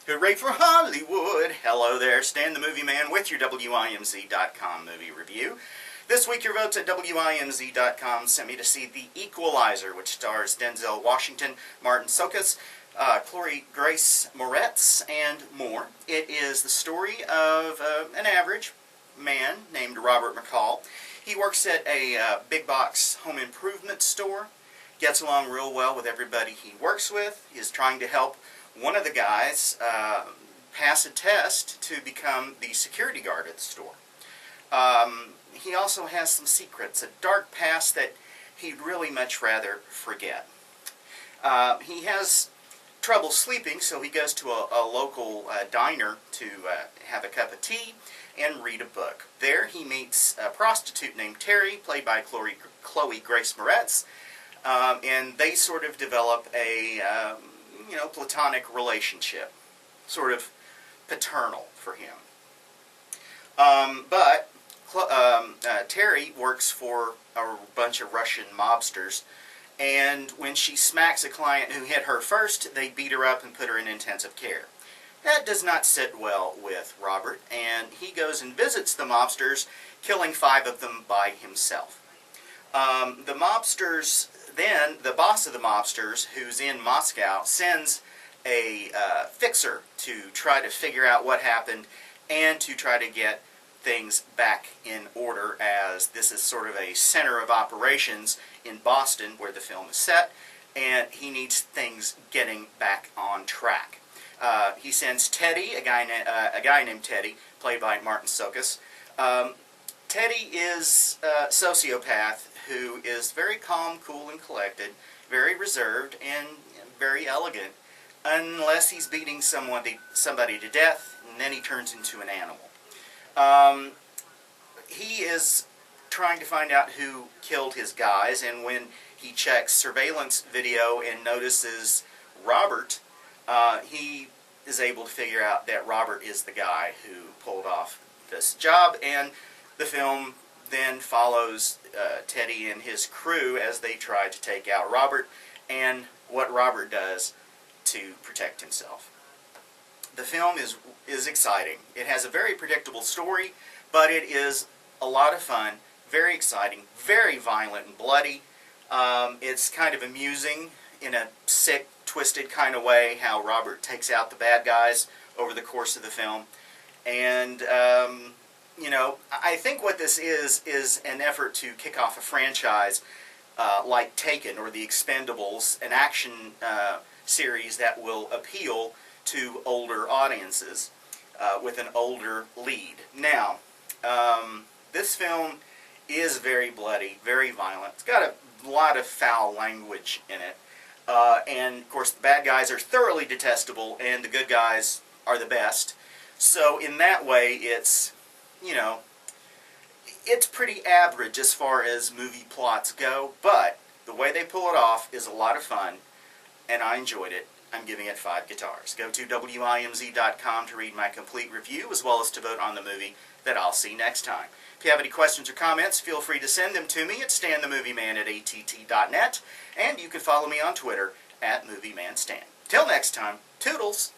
Hooray for Hollywood! Hello there, Stan the Movie Man with your WIMZ.com movie review. This week your votes at WIMZ.com sent me to see The Equalizer, which stars Denzel Washington, Martin Sokas, Chloe Grace Moretz, and more. It is the story of an average man named Robert McCall. He works at a big box home improvement store, gets along real well with everybody he works with. He's trying to help one of the guys pass a test to become the security guard at the store. He also has some secrets, a dark past that he'd really much rather forget. He has trouble sleeping, so he goes to a local diner to have a cup of tea and read a book. There he meets a prostitute named Terry, played by Chloe Grace Moretz, and they sort of develop a platonic relationship, sort of paternal for him. But Terry works for a bunch of Russian mobsters, and when she smacks a client who hit her first, they beat her up and put her in intensive care. That does not sit well with Robert, and he goes and visits the mobsters, killing 5 of them by himself. The mobsters, then, the boss of the mobsters, who's in Moscow, sends a fixer to try to figure out what happened and to try to get things back in order, as this is sort of a center of operations in Boston where the film is set, and he needs things getting back on track. He sends Teddy, a guy named Teddy, played by Martin Sokas. Teddy is a sociopath who is very calm, cool, and collected, very reserved, and very elegant, unless he's beating somebody to death, and then he turns into an animal. He is trying to find out who killed his guys, and when he checks surveillance video and notices Robert, he is able to figure out that Robert is the guy who pulled off this job, and the film then follows Teddy and his crew as they try to take out Robert and what Robert does to protect himself. The film is exciting. It has a very predictable story, but it is a lot of fun, very exciting, very violent and bloody. It's kind of amusing in a sick, twisted kind of way how Robert takes out the bad guys over the course of the film. And I think what this is an effort to kick off a franchise like Taken or The Expendables, an action series that will appeal to older audiences with an older lead. Now, this film is very bloody, very violent. It's got a lot of foul language in it. And, of course, the bad guys are thoroughly detestable, and the good guys are the best. So, in that way, it's pretty average as far as movie plots go, but the way they pull it off is a lot of fun, and I enjoyed it. I'm giving it 5 guitars. Go to WIMZ.com to read my complete review, as well as to vote on the movie that I'll see next time. If you have any questions or comments, feel free to send them to me at StanTheMovieMan@att.net, and you can follow me on Twitter at MovieManStan. Till next time, toodles!